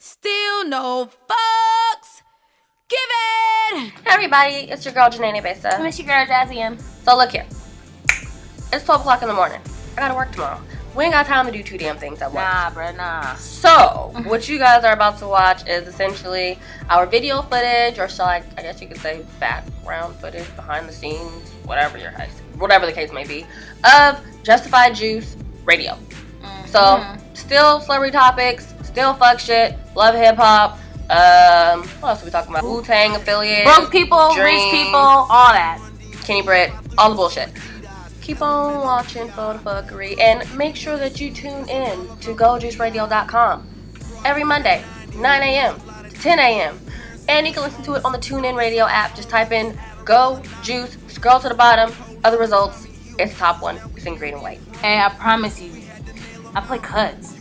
Still no fucks given. Hey everybody, it's your girl JJtv. And it's your girl JJtv. So look here, it's 12 o'clock in the morning. I gotta work tomorrow. We ain't got time to do two damn things at once. Nah, bruh, nah. So, what you guys are about to watch is essentially our video footage, or I guess you could say background footage, behind the scenes, whatever the case may be, of Justified Juice Radio. So, still celebrity topics, still fuck shit, love hip hop. What else are we talking about? Wu-Tang affiliate, broke people, rich people, all that. Kenny Britt, all the bullshit. Keep on watching for the fuckery, and make sure that you tune in to GoJuiceRadio.com every Monday, 9 a.m. to 10 a.m. And you can listen to it on the TuneIn Radio app. Just type in Go Juice, scroll to the bottom of the results. It's the top one. It's in green and white. Hey, I promise you, I play cuts.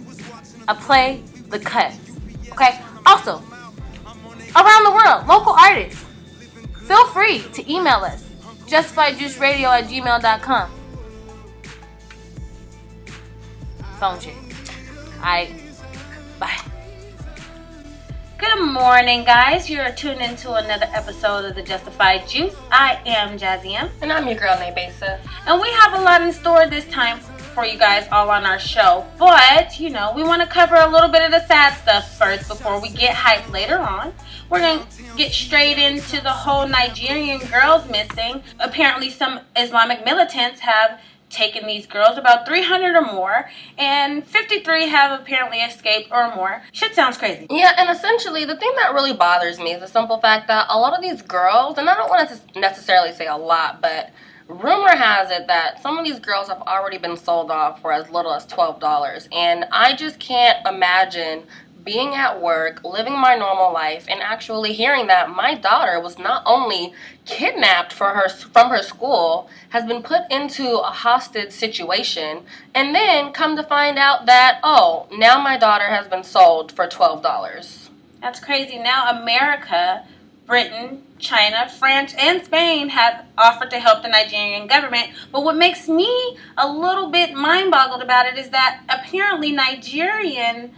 I play the cuts. Okay? Also, around the world, local artists, feel free to email us. JustifiedJuiceRadio@gmail.com. Phone shit. Alright. Bye. Good morning, guys. You're tuned into another episode of the Justified Juice. I am JJtv. And I'm your girl, Nida. And we have a lot in store this time for you guys all on our show. But, we want to cover a little bit of the sad stuff first before we get hyped later on. We're going to get straight into the whole Nigerian girls missing. Apparently, some Islamic militants have taken these girls, about 300 or more, and 53 have apparently escaped or more. Shit sounds crazy. Yeah, and essentially, the thing that really bothers me is the simple fact that a lot of these girls, and I don't want to necessarily say a lot, but rumor has it that some of these girls have already been sold off for as little as $12. And I just can't imagine being at work, living my normal life, and actually hearing that my daughter was not only kidnapped from her school, has been put into a hostage situation, and then come to find out that, oh, now my daughter has been sold for $12. That's crazy. Now America, Britain, China, France, and Spain have offered to help the Nigerian government. But what makes me a little bit mind-boggled about it is that apparently Nigerian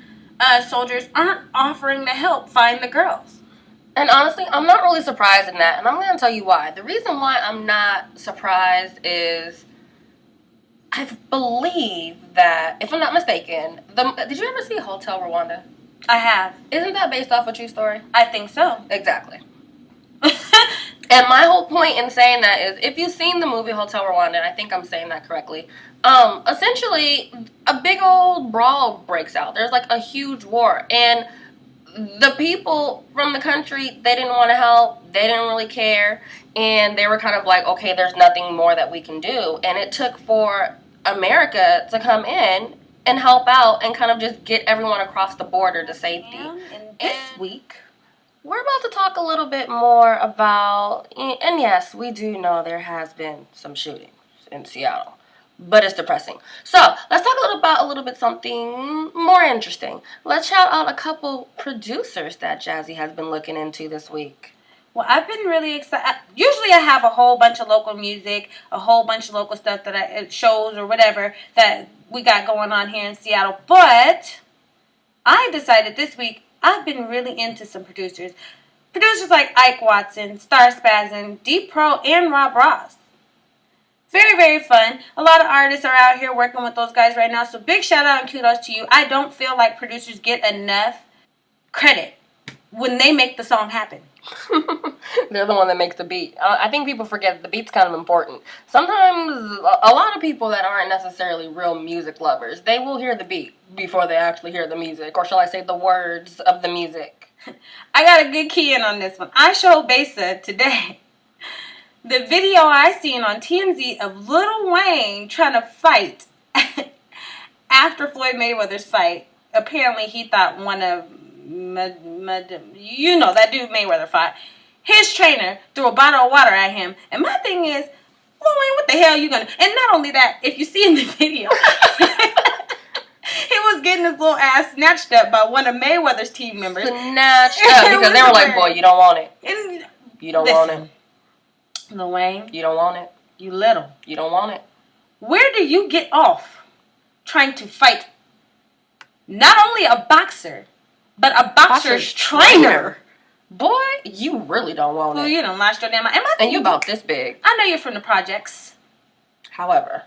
soldiers aren't offering to help find the girls. And honestly, I'm not really surprised in that, and I'm going to tell you why. The reason why I'm not surprised is I believe that, if I'm not mistaken, did you ever see Hotel Rwanda? I have. Isn't that based off a true story? I think so. Exactly. And my whole point in saying that is, if you've seen the movie Hotel Rwanda, and I think I'm saying that correctly, essentially a big old brawl breaks out. There's like a huge war, and the people from the country, they didn't want to help, they didn't really care, and they were kind of like, okay, there's nothing more that we can do. And it took for America to come in and help out and kind of just get everyone across the border to safety. And this week, we're about to talk a little bit more about, and yes, we do know there has been some shootings in Seattle, but it's depressing. So let's talk a little bit something more interesting. Let's shout out a couple producers that Jazzy has been looking into this week. Well, I've been really excited. Usually I have a whole bunch of local music, a whole bunch of local stuff that shows or whatever that we got going on here in Seattle. But I decided this week I've been really into some producers. Producers like Ike Watson, Star Spazin, Deep Pro, and Rob Ross. Very, very fun. A lot of artists are out here working with those guys right now. So big shout out and kudos to you. I don't feel like producers get enough credit when they make the song happen. They're the one that makes the beat. I think people forget that the beat's kind of important. Sometimes a lot of people that aren't necessarily real music lovers, they will hear the beat before they actually hear the music, or shall I say the words of the music. I got a good key in on this one. I showed Besa today the video I seen on TMZ of Lil Wayne trying to fight after Floyd Mayweather's fight. Apparently he thought one of that dude Mayweather fought, his trainer threw a bottle of water at him. And my thing is, Lil Wayne, what the hell are you gonna? And not only that, if you see in the video, he was getting his little ass snatched up by one of Mayweather's team members. Snatched up because they were like, boy, you don't want it. You don't want it. Lil Wayne, you don't want it. You little. You don't want it. Where do you get off trying to fight not only a boxer, but a boxer's trainer. Boy, you really don't want Well, it. you don't lost your damn mind. And you about this big. I know you're from the projects. However,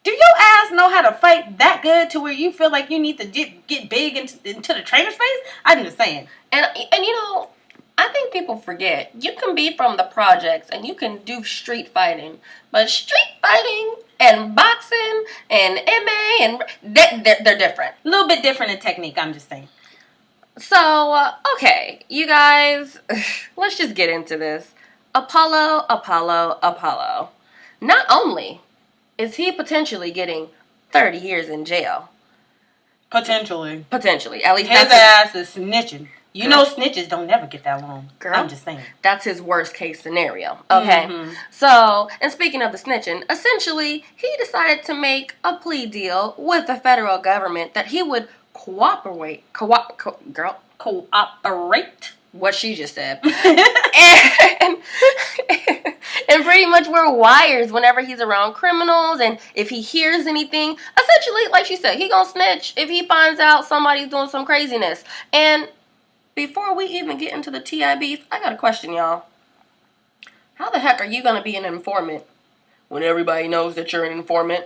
do your ass know how to fight that good to where you feel like you need to get big into the trainer's face? I'm just saying. and you know, I think people forget you can be from the projects and you can do street fighting, but street fighting and boxing and MMA and they're different. A little bit different in technique. I'm just saying. So okay, you guys, let's just get into this. Apollo. Not only is he potentially getting 30 years in jail. Potentially, At least his ass is snitching. You know snitches don't never get that long. Girl, I'm just saying. That's his worst case scenario. Okay. Mm-hmm. So, and speaking of the snitching, essentially, he decided to make a plea deal with the federal government that he would cooperate. What she just said. and pretty much wear wires whenever he's around criminals, and if he hears anything, essentially, like she said, he gonna snitch if he finds out somebody's doing some craziness. And before we even get into the TI beef, I got a question, y'all. How the heck are you gonna be an informant when everybody knows that you're an informant?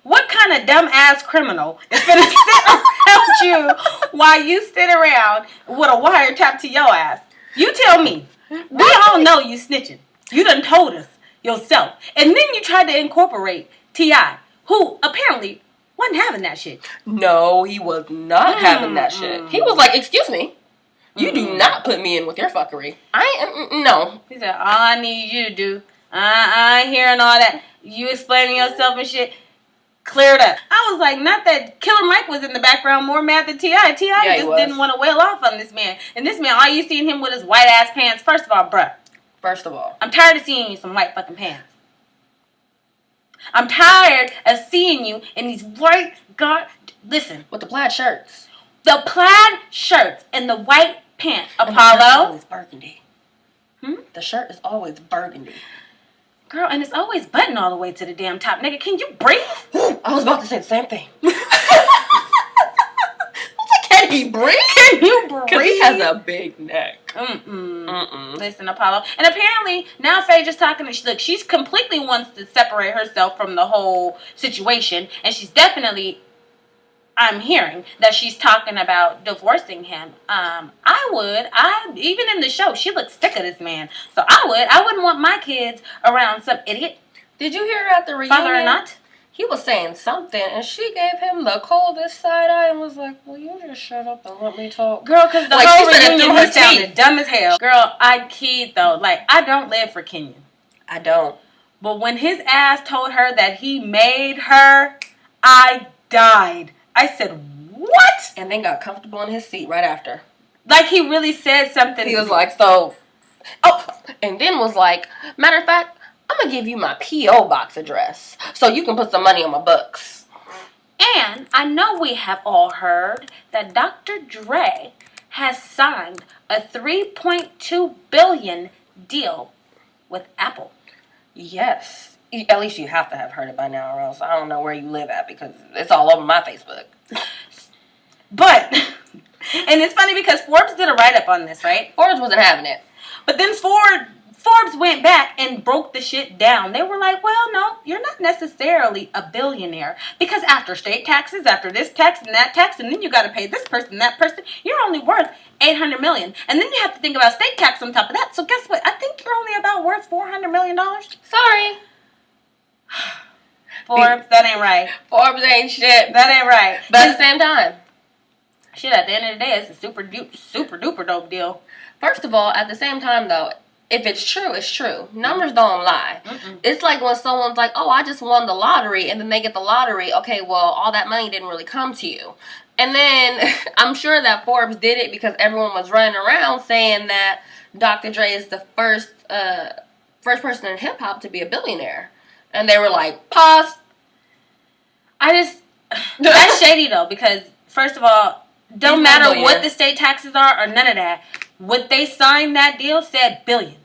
What kind of dumb-ass criminal is going to sit around you while you sit around with a wiretap to your ass? You tell me. We all know you snitching. You done told us yourself. And then you tried to incorporate T.I., who apparently wasn't having that shit. No, he was not having that shit. He was like, excuse me, you do not put me in with your fuckery. No. He said, all I need you to do, I ain't hearing all that. You explaining yourself and shit. Cleared up. I was like, not that Killer Mike was in the background more mad than T.I. T.I. just didn't want to wail off on this man. And this man, all you seen him with his white ass pants. First of all, bruh. I'm tired of seeing you in some white fucking pants. I'm tired of seeing you in these white listen. With the plaid shirts. The plaid shirts and the white pants. And Apollo. the shirt is always burgundy. The shirt is always burgundy. Girl, and it's always buttoned all the way to the damn top. Nigga, can you breathe? I was about to say the same thing. Can he breathe? Can you breathe? Because he has a big neck. Listen, Apollo. And apparently, now Faye just talking to... Look, she's completely wants to separate herself from the whole situation. And she's definitely... I'm hearing that she's talking about divorcing him. Even in the show, she looks sick of this man. So I wouldn't want my kids around some idiot. Did you hear her at the reunion? Father or not? He was saying something, and she gave him the coldest side eye and was like, well, you just shut up and let me talk. Girl, because the whole reunion, he sounded dumb as hell. Girl, I keyed, though. Like, I don't live for Kenyon. I don't. But when his ass told her that he made her, I died. I said, what? And then got comfortable in his seat right after. Like he really said something. He was like, and then was like, matter of fact, I'm going to give you my P.O. box address so you can put some money on my books. And I know we have all heard that Dr. Dre has signed a $3.2 billion deal with Apple. Yes. At least you have to have heard it by now, or else I don't know where you live at because it's all over my Facebook. But, and it's funny because Forbes did a write-up on this, right? Forbes wasn't having it. But then Forbes went back and broke the shit down. They were like, well, no, you're not necessarily a billionaire because after state taxes, after this tax and that tax, and then you got to pay this person, that person, you're only worth $800 million. And then you have to think about state tax on top of that. So guess what? I think you're only about worth $400 million. Sorry. Forbes, that ain't right. Forbes ain't shit. That ain't right. But at the same time, shit, at the end of the day, it's a super duper dope deal. First of all, at the same time though, if it's true, it's true. Numbers don't lie. It's like when someone's like, oh, I just won the lottery, and then they get the lottery. Okay, well, all that money didn't really come to you. And then I'm sure that Forbes did it because everyone was running around saying that Dr. Dre is the first person in hip-hop to be a billionaire. And they were like, pause. That's shady though, because first of all, don't matter what the state taxes are or none of that. What they signed that deal said billion.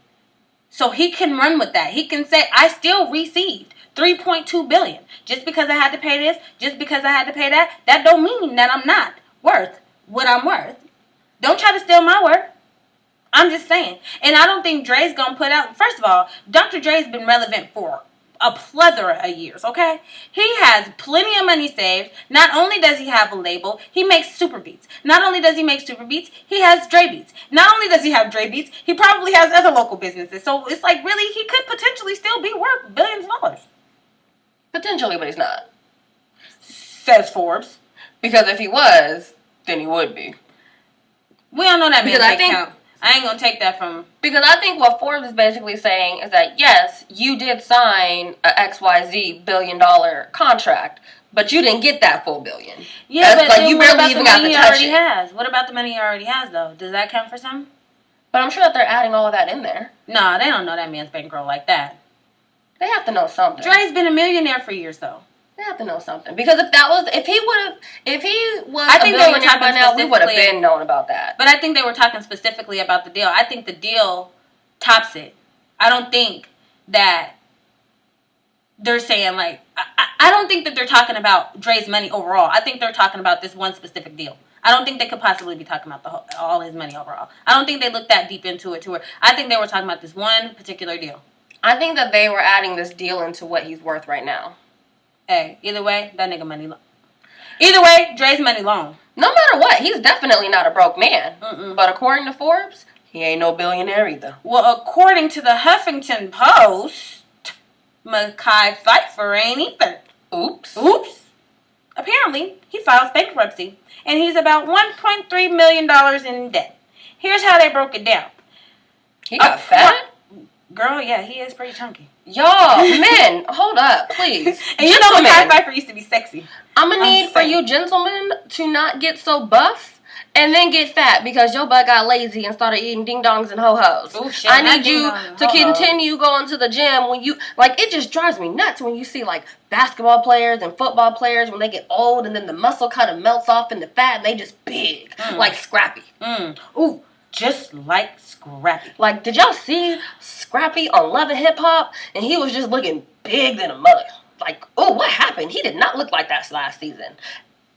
So he can run with that. He can say, I still received $3.2 billion. Just because I had to pay this, just because I had to pay that, that don't mean that I'm not worth what I'm worth. Don't try to steal my work. I'm just saying. And I don't think Dre's going to put out... First of all, Dr. Dre's been relevant for a plethora of years, okay? He has plenty of money saved. Not only does he have a label, he makes super beats. Not only does he make super beats, he has Dre beats. Not only does he have Dre beats, he probably has other local businesses. So it's like, really, he could potentially still be worth billions of dollars. Potentially, but he's not. Says Forbes. Because if he was, then he would be. We don't know that because man's account. I ain't gonna take that from... Because I think what Forbes is basically saying is that, yes, you did sign a XYZ $1 billion contract, but you didn't get that full billion. Yeah, but like, you barely even got to touch it. Has? What about the money he already has, though? Does that count for something? But I'm sure that they're adding all of that in there. No, they don't know that man's bankroll like that. They have to know something. Dre's been a millionaire for years, though. They have to know something. Because if he was I think a they were billionaire by now, we would have been known about that. But I think they were talking specifically about the deal. I think the deal tops it. I don't think that they're saying, like... I don't think that they're talking about Dre's money overall. I think they're talking about this one specific deal. I don't think they could possibly be talking about all his money overall. I don't think they looked that deep into it. I think they were talking about this one particular deal. I think that they were adding this deal into what he's worth right now. Hey, either way, that nigga money long. Either way, Dre's money long. No matter what, he's definitely not a broke man. Mm-mm. But according to Forbes, he ain't no billionaire either. Well, according to the Huffington Post, Mekhi Phifer ain't either. Oops. Apparently, he files bankruptcy, and he's about $1.3 million in debt. Here's how they broke it down. He got fat? Girl, yeah, he is pretty chunky. Y'all, men, hold up, please. And you know Mekhi Phifer used to be sexy. I'm going to need for you gentlemen to not get so buff and then get fat because your butt got lazy and started eating ding-dongs and ho-hos. Ooh, shit, I need you to continue going to the gym when you... Like, it just drives me nuts when you see, like, basketball players and football players when they get old and then the muscle kind of melts off in the fat and they just big, like Scrappy. Ooh, just like Scrappy. Like, did y'all see Scrappy on Love and Hip Hop? And he was just looking big than a mother. Like, oh, what happened? He did not look like that last season.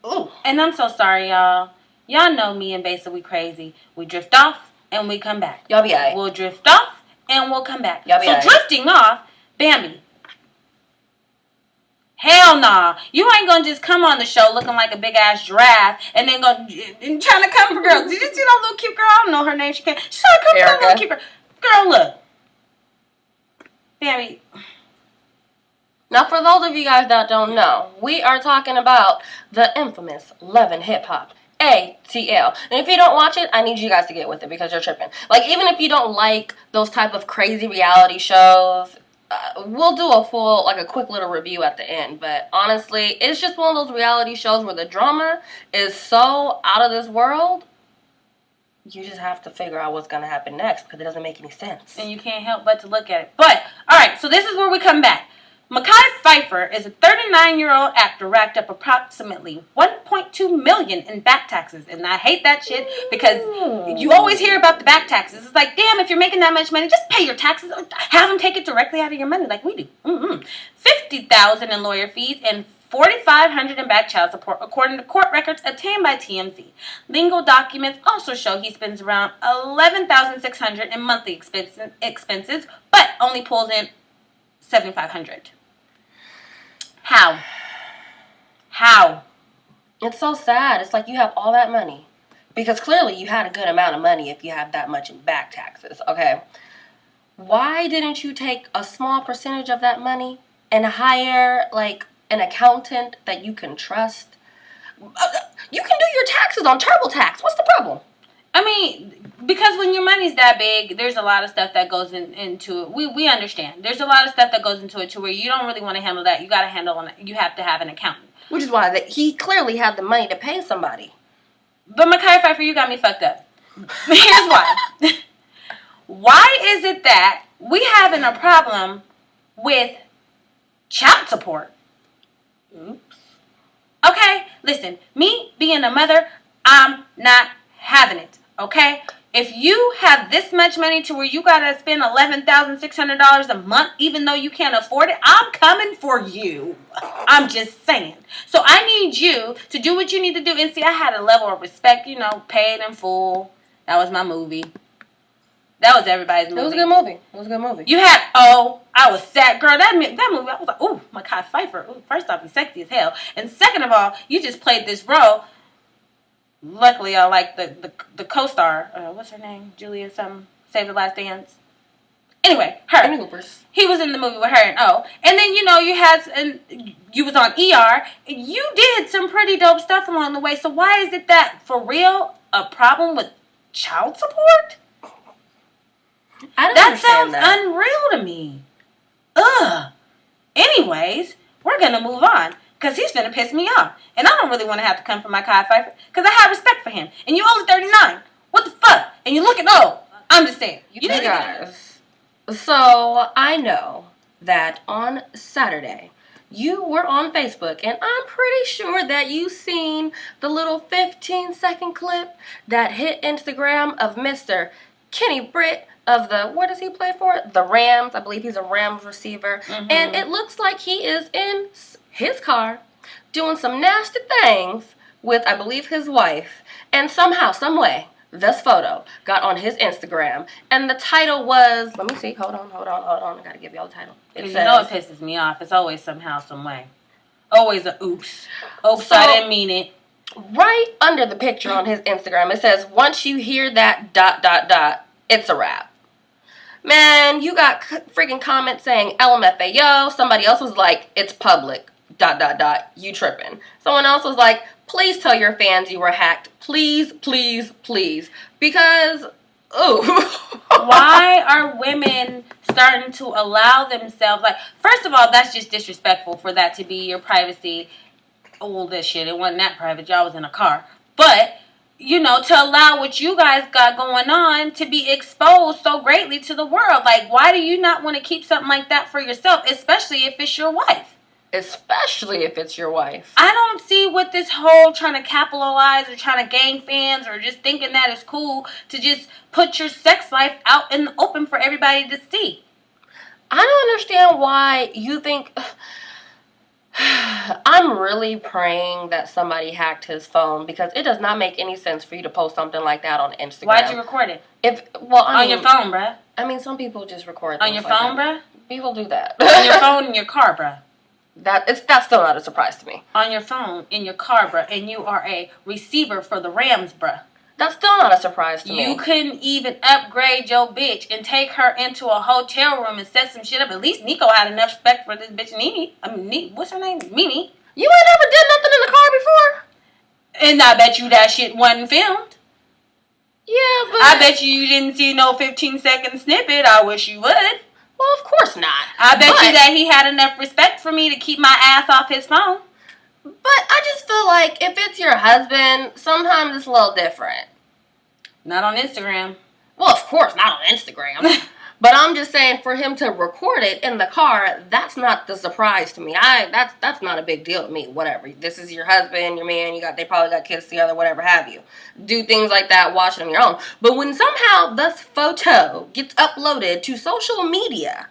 Ooh. And I'm so sorry, y'all. Y'all know me and Besa, we crazy. We drift off and we come back. Y'all be alright. We'll drift off and we'll come back. Y'all be alright. So drifting off, Bambi. Hell nah. You ain't gonna just come on the show looking like a big ass giraffe and then trying to come for girls. Did you see that little cute girl? I don't know her name. She's trying to come for that little cute girl. Girl, look. Bambi. Now, for those of you guys that don't know, we are talking about the infamous Love and Hip Hop. ATL. And if you don't watch it, I need you guys to get with it because you're tripping. Like, even if you don't like those type of crazy reality shows, we'll do a quick little review at the end. But honestly, it's just one of those reality shows where the drama is so out of this world, you just have to figure out what's going to happen next because it doesn't make any sense. And you can't help but to look at it. But, alright, so this is where we come back. Mekhi Phifer is a 39-year-old actor racked up approximately $1.2 million in back taxes. And I hate that shit because you always hear about the back taxes. It's like, damn, if you're making that much money, just pay your taxes. Have them take it directly out of your money like we do. $50,000 in lawyer fees and $4,500 in back child support, according to court records obtained by TMZ. Legal documents also show he spends around $11,600 in monthly expenses, but only pulls in $7,500. How? It's so sad. It's like you have all that money. Because clearly you had a good amount of money if you have that much in back taxes, okay? Why didn't you take a small percentage of that money and hire, like, an accountant that you can trust? You can do your taxes on TurboTax. What's the problem? I mean, because when your money's that big, there's a lot of stuff that goes into it. We understand. There's a lot of stuff that goes into it to where you don't really want to handle that. You got to handle it. You have to have an accountant. Which is why he clearly had the money to pay somebody. But Mekhi Phifer, you got me fucked up. Here's why. Why is it that we having a problem with child support? Oops. Okay, listen. Me being a mother, I'm not having it. Okay? If you have this much money to where you gotta spend $11,600 a month, even though you can't afford it, I'm coming for you. I'm just saying. So I need you to do what you need to do. And see, I had a level of respect, paid in full. That was my movie. That was everybody's movie. It was a good movie. It was a good movie. You had, I was sad. Girl, that movie, I was like, ooh, Mekhi Phifer. Ooh, first off, he's sexy as hell. And second of all, you just played this role. Luckily, I like the co-star. What's her name? Julia something. Save the Last Dance. Anyway, her. He was in the movie with her and And then, you was on ER. You did some pretty dope stuff along the way. So why is it that, for real, a problem with child support? That sounds unreal to me. Ugh. Anyways, we're going to move on. Because he's finna piss me off. And I don't really want to have to come for Mekhi Phifer. Because I have respect for him. And you only 39. What the fuck? And you looking old. I'm just saying. You guys. So, I know that on Saturday, you were on Facebook. And I'm pretty sure that you seen the little 15-second clip that hit Instagram of Mr. Kenny Britt of what does he play for? The Rams. I believe he's a Rams receiver. Mm-hmm. And it looks like he is in his car doing some nasty things with, I believe, his wife. And somehow, some way, this photo got on his Instagram. And the title was, let me see, hold on. I gotta give y'all the title. It pisses me off. It's always somehow, some way. Always a oops. Oops, so, I didn't mean it. Right under the picture on his Instagram, it says, once you hear that ... it's a wrap. Man, you got freaking comments saying LMFAO. Somebody else was like, it's public ... You tripping. Someone else was like, please tell your fans you were hacked. Please. Because, ooh. Why are women starting to allow themselves, first of all, that's just disrespectful for that to be your privacy. Oh, this shit, it wasn't that private. Y'all was in a car. But, to allow what you guys got going on to be exposed so greatly to the world. Why do you not want to keep something like that for yourself, especially if it's your wife? Especially if it's your wife. I don't see what this whole trying to capitalize or trying to gain fans or just thinking that it's cool to just put your sex life out in the open for everybody to see. I don't understand why you think... I'm really praying that somebody hacked his phone because it does not make any sense for you to post something like that on Instagram. Why'd you record it? On your phone, bruh. I mean, some people just record on your phone, bruh. People do that. On your phone in your car, bruh. That's still not a surprise to me. On your phone in your car, bruh, and you are a receiver for the Rams, bruh. That's still not a surprise to me. You couldn't even upgrade your bitch and take her into a hotel room and set some shit up. At least Nico had enough respect for this bitch, Nene. What's her name? Mimi. You ain't ever did nothing in the car before? And I bet you that shit wasn't filmed. Yeah, but... I bet you didn't see no 15-second snippet. I wish you would. Well, of course not. I bet you that he had enough respect for me to keep my ass off his phone. But I just feel like if it's your husband, sometimes it's a little different. Not on Instagram. Well, of course, not on Instagram. But I'm just saying, for him to record it in the car, that's not the surprise to me. That's not a big deal to me. Whatever. This is your husband, your man. They probably got kids together, whatever have you. Do things like that, watch it on your own. But when somehow this photo gets uploaded to social media,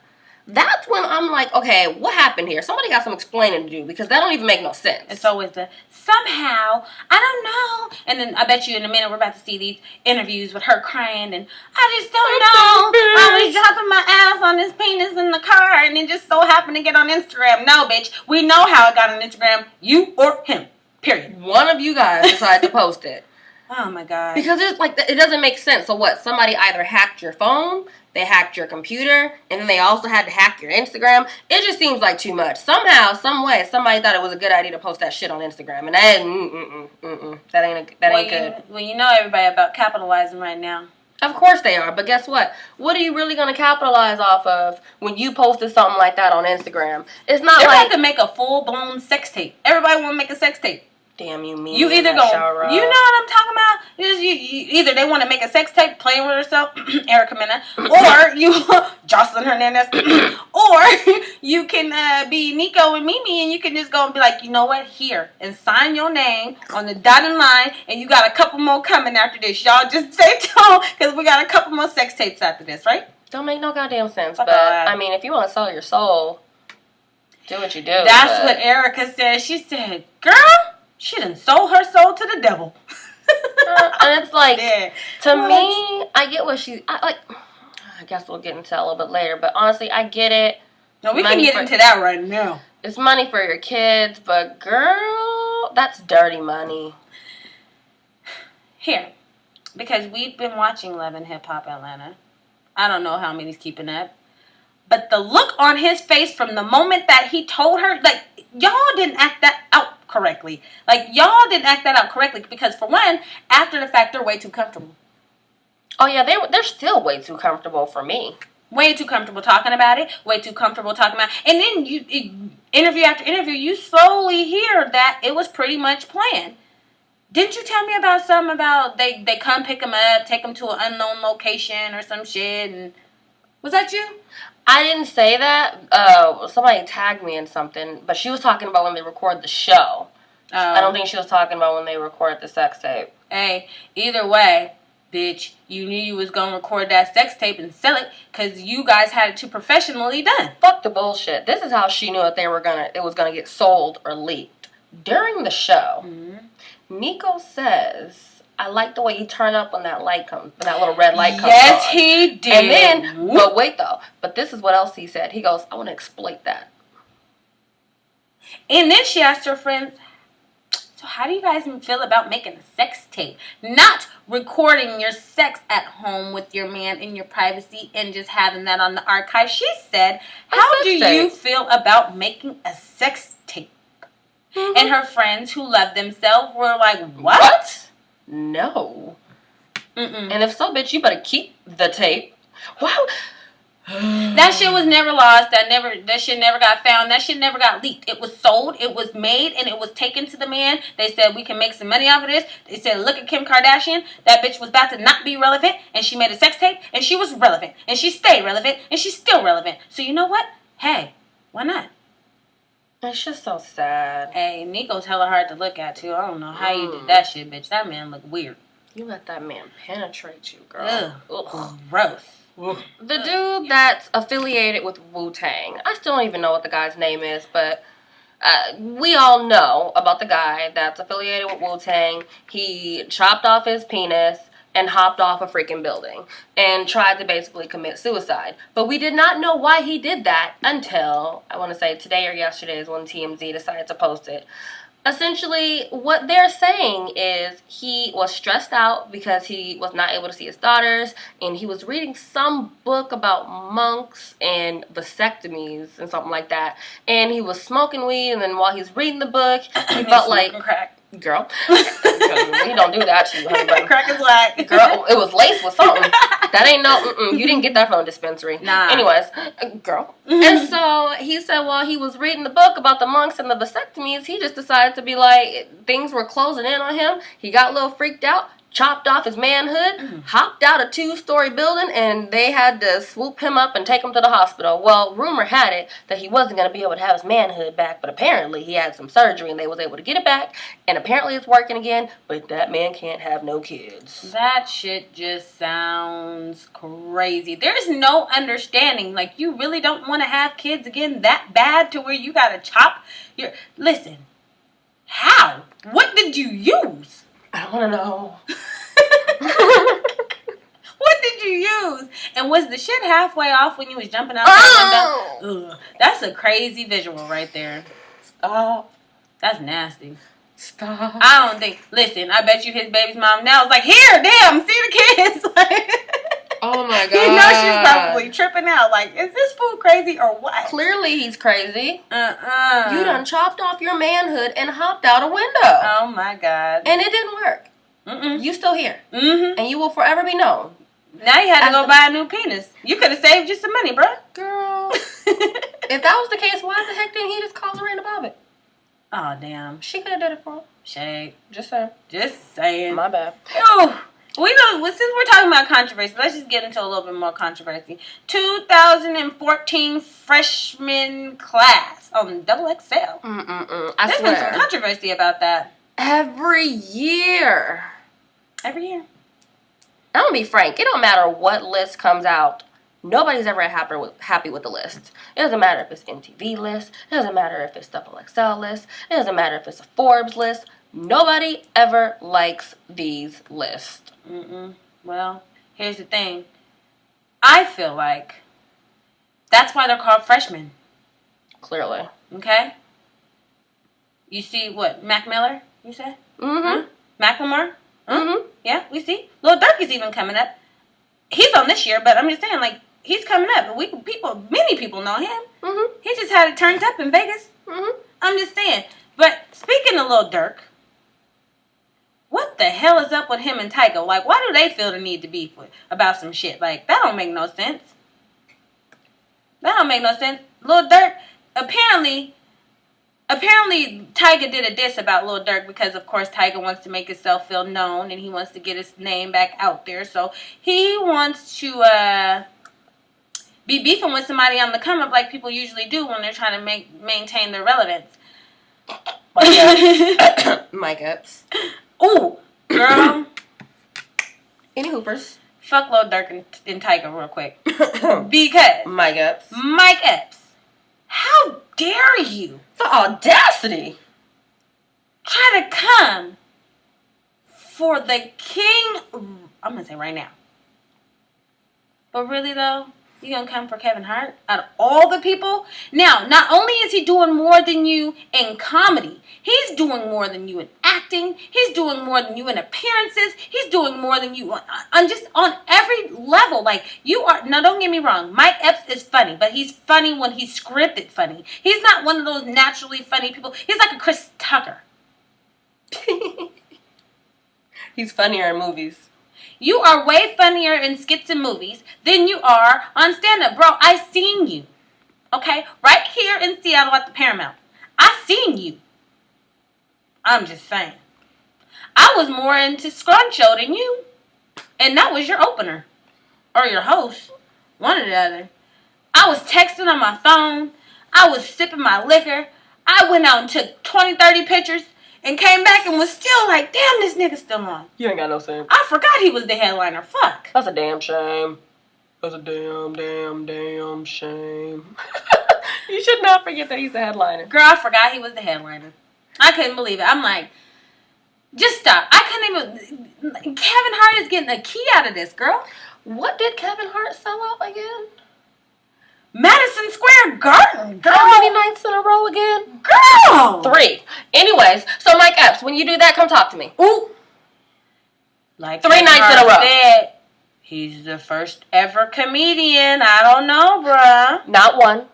that's when I'm like, okay, what happened here? Somebody got some explaining to do because that don't even make no sense. It's always somehow, I don't know. And then I bet you in a minute we're about to see these interviews with her crying and I just don't know. I was dropping my ass on his penis in the car and it just so happened to get on Instagram. No, bitch. We know how it got on Instagram. You or him. Period. One of you guys decided to post it. Oh my God. Because it's it doesn't make sense. So what? Somebody either hacked your phone, they hacked your computer, and then they also had to hack your Instagram. It just seems like too much. Somehow, some way, somebody thought it was a good idea to post that shit on Instagram, and that ain't good. Well, you know everybody about capitalizing right now. Of course they are, but guess what? What are you really gonna capitalize off of when you posted something like that on Instagram? It's not They're like about to make a full-blown sex tape. Everybody want to make a sex tape. Damn you, me. You either go, you know what I'm talking about? Either they want to make a sex tape playing with herself, Erica Mena, or you, Jocelyn Hernandez, or you can be Nico and Mimi, and you can just go and be like, you know what, here, and sign your name on the dotted line, and you got a couple more coming after this. Y'all just stay tuned, because we got a couple more sex tapes after this, right? Don't make no goddamn sense, Fuck but, all that. I mean, if you want to sell your soul, do what you do. That's what Erica said. She said, girl, she done sold her soul to the devil. And it's like, Yeah. to me, I get what I guess we'll get into that a little bit later, but honestly, I get it. No, we can get into that right now. It's money for your kids, but girl, that's dirty money. Here, because we've been watching Love and Hip Hop Atlanta. I don't know how many's keeping up. But the look on his face from the moment that he told her, like, y'all didn't act that out correctly. Like, y'all didn't act that out correctly because, for one, after the fact, they're way too comfortable. Oh, yeah, they're still way too comfortable for me. Way too comfortable talking about it. Way too comfortable talking about it. And then, interview after interview, you slowly hear that it was pretty much planned. Didn't you tell me about something about they come pick him up, take him to an unknown location or some shit? And was that you? I didn't say that. Somebody tagged me in something, but she was talking about when they record the show. I don't think she was talking about when they record the sex tape. Hey, either way, bitch, you knew you was gonna record that sex tape and sell it because you guys had it too professionally done. Fuck the bullshit. This is how she knew that it was gonna get sold or leaked. During the show, Nico says, I like the way you turn up when that light comes, when that little red light comes on. Yes, he did. And then, but wait though, but this is what else he said. He goes, I want to exploit that. And then she asked her friends, so how do you guys feel about making a sex tape? Not recording your sex at home with your man in your privacy and just having that on the archive. She said, how do you feel about making a sex tape? And her friends who love themselves were like, what? No. And if so, bitch, you better keep the tape. Wow. That shit was never lost. That shit never got found. That shit never got leaked. It was sold, it was made, and it was taken to the man. They said, we can make some money off of this. They said, look at Kim Kardashian. That bitch was about to not be relevant, and she made a sex tape, and she was relevant. And she stayed relevant, and she's still relevant. So you know what? Hey, why not? It's just so sad. Hey, Nico's hella hard to look at, too. I don't know how you did that shit, bitch. That man looked weird. You let that man penetrate you, girl. Ugh. Gross. The dude that's affiliated with Wu-Tang, I still don't even know what the guy's name is, but we all know about the guy that's affiliated with Wu-Tang. He chopped off his penis and hopped off a freaking building and tried to basically commit suicide. But we did not know why he did that until, I want to say today or yesterday is when TMZ decided to post it. Essentially, what they're saying is he was stressed out because he was not able to see his daughters, and he was reading some book about monks and vasectomies and something like that. And he was smoking weed, and then while he's reading the book, he felt like, crack. Girl, he don't do that to you, honey bun. Crack is whack. Girl, it was laced with something. That ain't no, you didn't get that from a dispensary. Nah. Anyways, girl. And so he said while he was reading the book about the monks and the vasectomies, he just decided to be like, things were closing in on him. He got a little freaked out, chopped off his manhood, hopped out a 2-story building, and they had to swoop him up and take him to the hospital. Well, rumor had it that he wasn't going to be able to have his manhood back, but apparently he had some surgery and they was able to get it back, and apparently it's working again, but that man can't have no kids. That shit just sounds crazy. There's no understanding. Like, you really don't want to have kids again that bad to where you got to chop your... Listen, how? What did you use? I don't want to know. What did you use? And was the shit halfway off when you was jumping out that window? Ugh, that's a crazy visual right there. Stop. That's nasty. Stop. I don't think... Listen, I bet you his baby's mom now is like, here, damn, see the kids. Oh my God. You know she's probably tripping out. Like, is this fool crazy or what? Clearly he's crazy. You You done chopped off your manhood and hopped out a window. Oh my God. And it didn't work. You still here. And you will forever be known. Now you had to go buy a new penis. You could have saved you some money, bro. Girl. If that was the case, why the heck didn't he just call Lorena Bobbitt? Oh, damn. She could have did it for him. Shade. Just saying. Just saying. My bad. Oh, we know. Since we're talking about controversy, let's just get into a little bit more controversy. 2014 freshman class on Double XL. There's been some controversy about that. Every year. Every year. I'm gonna be frank. It don't matter what list comes out. Nobody's ever happy with the list. It doesn't matter if it's MTV list. It doesn't matter if it's Double XL list. It doesn't matter if it's a Forbes list. Nobody ever likes these lists. Well, here's the thing. I feel like that's why they're called freshmen. Clearly. Okay? You see what? Mac Miller, you said? Mm-hmm. Macklemore? Mm-hmm. Yeah, we see. Lil Durk is even coming up. He's on this year, but I'm just saying, like, he's coming up. Many people know him. Mm-hmm. He just had it turned up in Vegas. Mm-hmm. I'm just saying. But speaking of Lil Durk, what the hell is up with him and Tyga? Like, why do they feel the need to beef about some shit? Like, that don't make no sense. That don't make no sense. Lil Durk, apparently Tyga did a diss about Lil Durk because, of course, Tyga wants to make himself feel known and he wants to get his name back out there. So he wants to be beefing with somebody on the come up like people usually do when they're trying to maintain their relevance. Mike Epps. Ooh, girl. Any hoopers. Fuck Lil Durk and Tyga real quick. Because Mike Epps. Mike Epps. How dare you? The audacity. Try to come for the king. I'm going to say right now. But really, though, you going to come for Kevin Hart? Out of all the people? Now, not only is he doing more than you in comedy, he's doing more than you in acting. He's doing more than you in appearances. He's doing more than you on just on every level. Like, you are, now don't get me wrong, Mike Epps is funny, but he's funny when he's scripted funny. He's not one of those naturally funny people. He's like a Chris Tucker. He's funnier in movies. You are way funnier in skits and movies than you are on stand-up. Bro, I seen you. Okay? Right here in Seattle at the Paramount. I seen you. I'm just saying. I was more into Scruncho than you. And that was your opener. Or your host. One or the other. I was texting on my phone. I was sipping my liquor. I went out and took 20, 30 pictures. And came back and was still like, damn, this nigga still on. You ain't got no sense. I forgot he was the headliner. Fuck. That's a damn shame. That's a damn shame. You should not forget that he's the headliner. Girl, I forgot he was the headliner. I couldn't believe it. I'm like, just stop. I couldn't even. Kevin Hart is getting a key out of this, girl. What did Kevin Hart sell out again? Madison Square Garden, girl. How many nights in a row again? Girl. 3. Anyways, so Mike Epps, when you do that, come talk to me. Ooh. Like 3 Kevin nights Hart in a row. Said, he's the first ever comedian. I don't know, bruh. Not 1,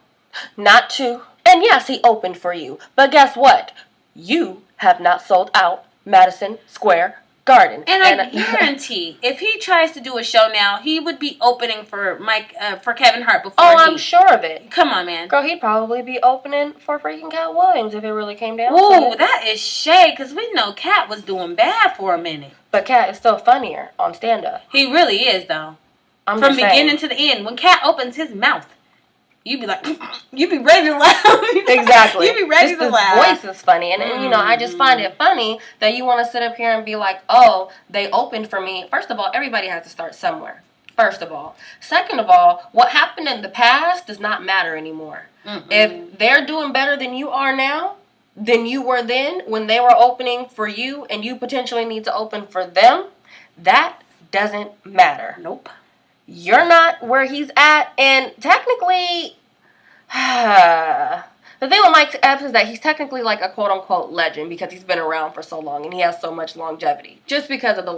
not 2. And yes, he opened for you. But guess what? You have not sold out Madison Square Garden. And I guarantee, if he tries to do a show now, he would be opening for Kevin Hart before. Oh, I'm sure of it. Come on, man. Girl, he'd probably be opening for freaking Cat Williams if it really came down to Ooh, it. that is shade, because we know Cat was doing bad for a minute. But Cat is still funnier on stand-up. He really is, though. I'm From just saying. beginning to the end. When Cat opens his mouth, you be like, you be ready to laugh. Exactly. You be ready to laugh. His voice is funny. And you know, I just find it funny that you want to sit up here and be like, oh, they opened for me. First of all, everybody has to start somewhere. First of all. Second of all, what happened in the past does not matter anymore. If they're doing better than you are now, than you were then when they were opening for you and you potentially need to open for them, that doesn't matter. Nope. You're not where he's at, and technically, the thing with Mike Epps is that he's technically like a quote-unquote legend because he's been around for so long and he has so much longevity, just because of the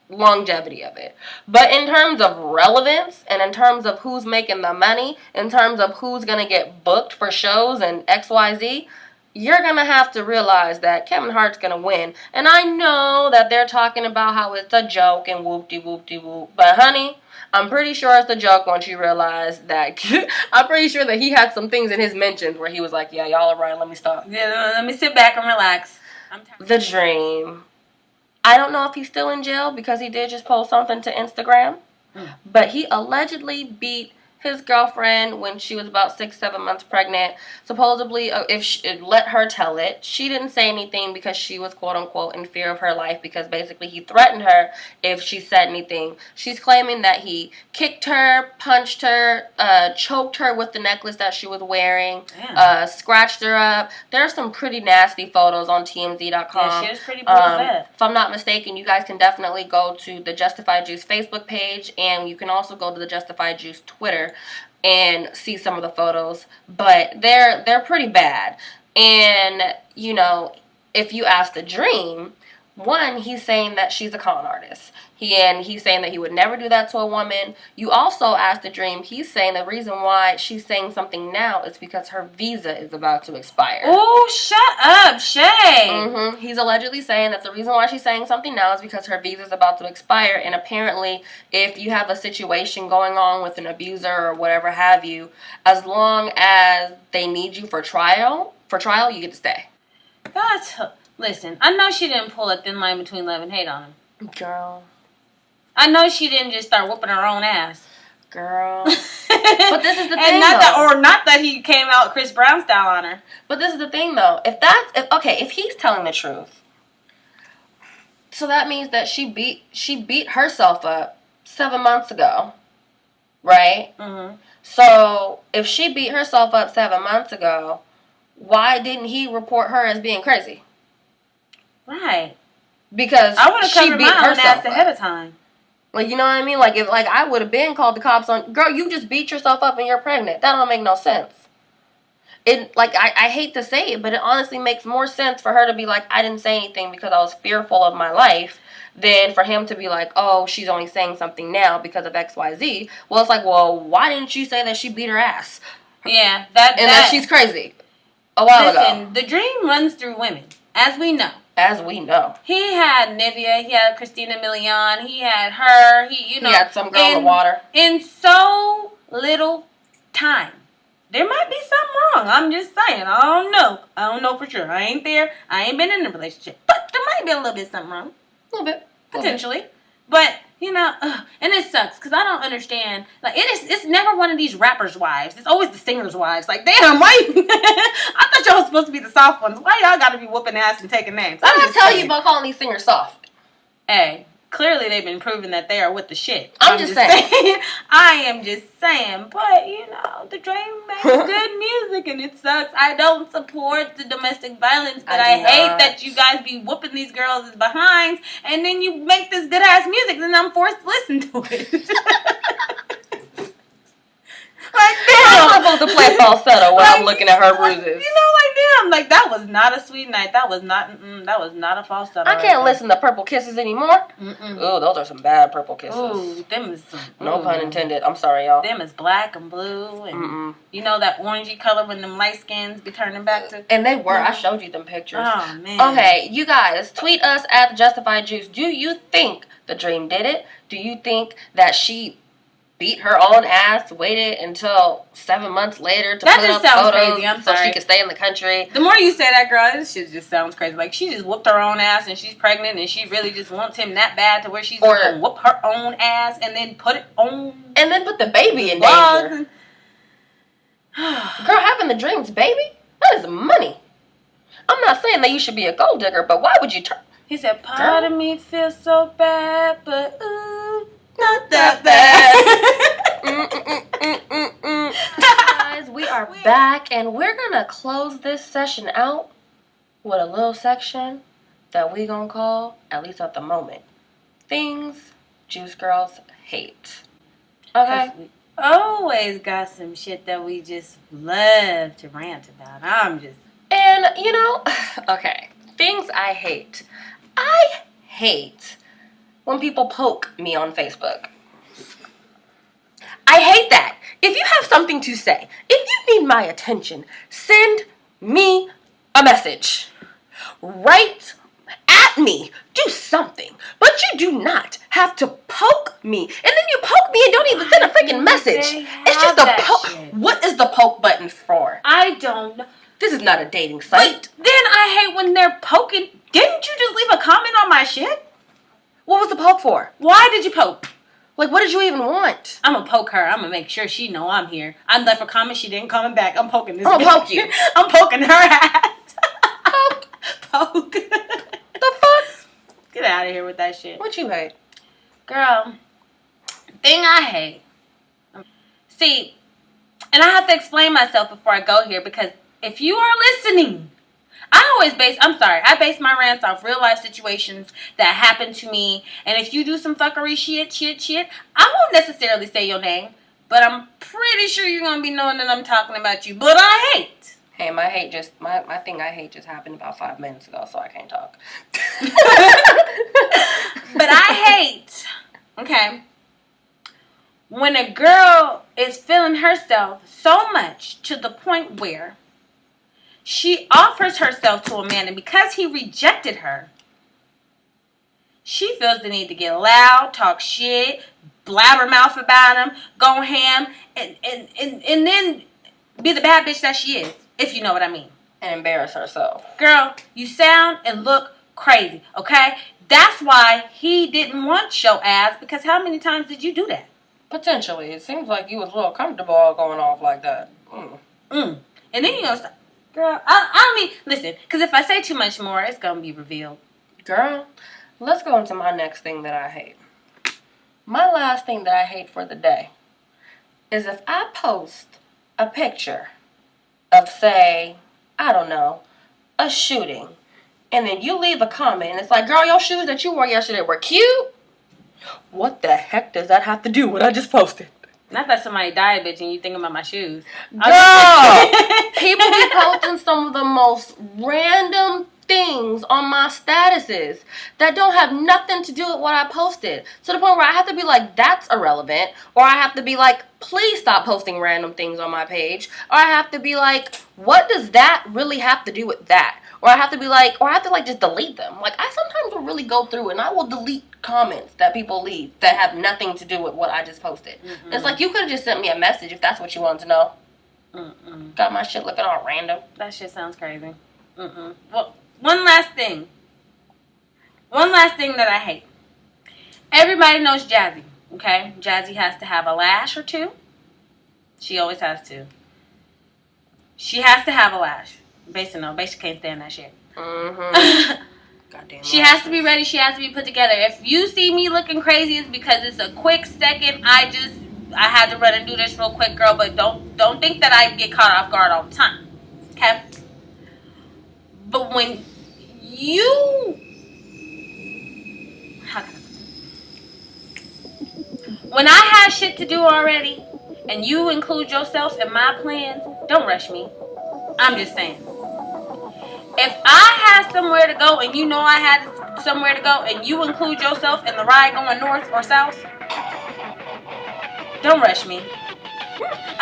longevity of it. But in terms of relevance, and in terms of who's making the money, in terms of who's going to get booked for shows and XYZ, you're going to have to realize that Kevin Hart's going to win. And I know that they're talking about how it's a joke and whoop-de-whoop-de-whoop. But, honey, I'm pretty sure it's a joke once you realize that. I'm pretty sure that he had some things in his mentions where he was like, yeah, y'all are right, let me stop. Yeah, let me sit back and relax. The Dream. I don't know if he's still in jail because he did just post something to Instagram. But he allegedly beat his girlfriend when she was about 6-7 months pregnant. Supposedly, let her tell it. She didn't say anything because she was quote unquote in fear of her life because basically he threatened her if she said anything. She's claiming that he kicked her, punched her, choked her with the necklace that she was wearing, scratched her up. There's some pretty nasty photos on TMZ.com. Yeah, she was pretty bruised up. If I'm not mistaken, you guys can definitely go to the Justified Juice Facebook page, and you can also go to the Justified Juice Twitter and see some of the photos, but they're pretty bad. And you know, if you ask The Dream, one, he's saying that she's a con artist. He's saying that he would never do that to a woman. You also ask The Dream, he's saying the reason why she's saying something now is because her visa is about to expire. Oh, shut up, Shay. He's allegedly saying that the reason why she's saying something now is because her visa is about to expire. And apparently, if you have a situation going on with an abuser or whatever have you, as long as they need you for trial, you get to stay. Listen, I know she didn't pull a thin line between love and hate on him. Girl. I know she didn't just start whooping her own ass. Girl. But this is the thing, not that he came out Chris Brown style on her. But this is the thing, though. If he's telling the truth, so that means that she beat herself up 7 months ago, right? So if she beat herself up 7 months ago, why didn't he report her as being crazy? Right. Because I would have covered beat my own herself ass ahead of time. Like, you know what I mean? Like, if I would have been called the cops on, girl, you just beat yourself up and you're pregnant. That don't make no sense. I hate to say it, but it honestly makes more sense for her to be like, I didn't say anything because I was fearful of my life, than for him to be like, oh, she's only saying something now because of XYZ. Well, it's like, well, why didn't you say that she beat her ass? Yeah, that she's crazy a while ago. The Dream runs through women, as we know. As we know. He had Nivea, he had Christina Milian, he had her, he had some girl in the water. In so little time. There might be something wrong. I'm just saying. I don't know for sure. I ain't there. I ain't been in a relationship. But there might be a little bit something wrong. A little bit. Potentially. But, and it sucks because I don't understand. Like, it's never one of these rappers' wives. It's always the singer's wives. Like, damn, why? I thought y'all was supposed to be the soft ones. Why y'all got to be whooping ass and taking names? I'm not telling you about calling these singers soft. Hey, clearly they've been proving that they are with the shit. I'm just saying. I am just saying. But, The Dream makes good music and it sucks. I don't support the domestic violence, but I hate that you guys be whooping these girls' behinds and then you make this good ass music and then I'm forced to listen to it. Like, damn. I'm supposed to play falsetto while I'm looking at her bruises. Damn, that was not a sweet night. That was not a falsetto. I can't listen to Purple Kisses anymore. Ooh, those are some bad Purple Kisses. Ooh, them is some. No pun intended. I'm sorry, y'all. Them is black and blue and that orangey color when them light skins be turning back to. And they were. I showed you them pictures. Oh man. Okay, you guys, tweet us at Justified Juice. Do you think The Dream did it? Do you think that she beat her own ass, waited until 7 months later to put up photos crazy. I'm sorry. so she could stay in the country? The more you say that, girl, this shit just sounds crazy. Like, she just whooped her own ass and she's pregnant and she really just wants him that bad to where she's going to whoop her own ass and then put it on. And then put the baby in danger. Girl, having The Dream's baby? That is money. I'm not saying that you should be a gold digger, but why would you turn? He said, part of me feels so bad, but ooh. Not that bad. Guys, we are back and we're gonna close this session out with a little section that we gonna call, at least at the moment, Things Juice Girls Hate. Okay? We always got some shit that we just love to rant about. And, okay, things I hate. I hate when people poke me on Facebook. I hate that. If you have something to say, if you need my attention, send me a message. Write at me. Do something. But you do not have to poke me. And then you poke me and don't even send a freaking message. It's just a poke. What is the poke button for? I don't know. This is not a dating site. But then I hate when they're poking. Didn't you just leave a comment on my shit? What was the poke for? Why did you poke? Like, what did you even want? I'm gonna poke her. I'm gonna make sure she know I'm here. I left a comment. She didn't comment back. I'm poking this. I'm gonna poke you. I'm poking her ass. Poke. The fuck? Get out of here with that shit. What you hate? Girl, thing I hate. See, and I have to explain myself before I go here because if you are listening, I base my rants off real life situations that happen to me. And if you do some fuckery shit, I won't necessarily say your name, but I'm pretty sure you're going to be knowing that I'm talking about you. But I hate. Hey, my thing I hate just happened about 5 minutes ago, so I can't talk. But I hate, okay, when a girl is feeling herself so much to the point where she offers herself to a man, and because he rejected her, she feels the need to get loud, talk shit, blabbermouth about him, go ham, and then be the bad bitch that she is, if you know what I mean. And embarrass herself. Girl, you sound and look crazy, okay? That's why he didn't want your ass, because how many times did you do that? Potentially. It seems like you was a little comfortable going off like that. And then you gonna stop. Girl, I don't mean, listen, because if I say too much more, it's going to be revealed. Girl, let's go into my next thing that I hate. My last thing that I hate for the day is if I post a picture of, say, I don't know, a shooting, and then you leave a comment, and it's like, girl, your shoes that you wore yesterday were cute. What the heck does that have to do with what I just posted? Not that somebody died, bitch, and you think about my shoes. Girl, people be posting some of the most random things on my statuses that don't have nothing to do with what I posted. To the point where I have to be like, that's irrelevant. Or I have to be like, please stop posting random things on my page. Or I have to be like, what does that really have to do with that? Or I have to be like, or I have to like just delete them. Like, I sometimes will really go through and I will delete comments that people leave that have nothing to do with what I just posted. It's like, you could have just sent me a message if that's what you wanted to know. Got my shit looking all random. That shit sounds crazy. Well, one last thing that I hate. Everybody knows Jazzy, okay? Jazzy has to have a lash or two. She always has to. She has to have a lash. Basically can't stand that shit. Goddamn. She has to be ready. She has to be put together. If you see me looking crazy, it's because it's a quick second. I had to run and do this real quick, girl. But don't think that I get caught off guard all the time, okay? But when when I have shit to do already, and you include yourself in my plans, don't rush me. I'm just saying. If I had somewhere to go and you know I had somewhere to go and you include yourself in the ride going north or south, don't rush me.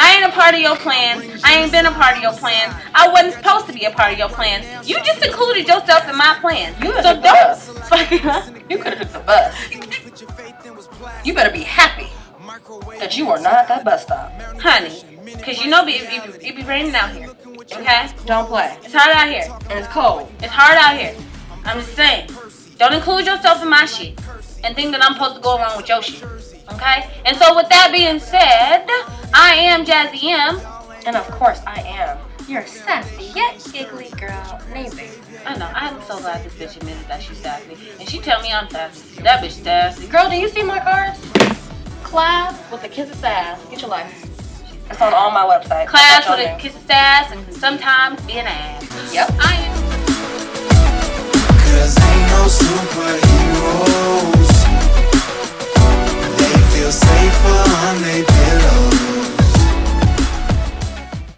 I ain't a part of your plans. I ain't been a part of your plans. I wasn't supposed to be a part of your plans. You just included yourself in my plans. So don't fucking up. You could have took the bus. You better be happy that you are not at that bus stop. Honey, because you know it be raining out here. Okay? Don't play. It's hard out here. And it's cold. It's hard out here. I'm just saying. Don't include yourself in my shit and think that I'm supposed to go along with your shit. Okay? And so with that being said, I am Jazzy M. And of course I am your sassy yet giggly girl, Nida. I know. I'm so glad this bitch admitted that she's sassy. And she tell me I'm sassy. That bitch sassy. Girl, do you see my cards? Class with a kiss of sass. Get your life. It's on all my websites. Class with a kiss of sass and sometimes be an ass. Yep. I am. 'Cause ain't no superheroes. They feel safer on their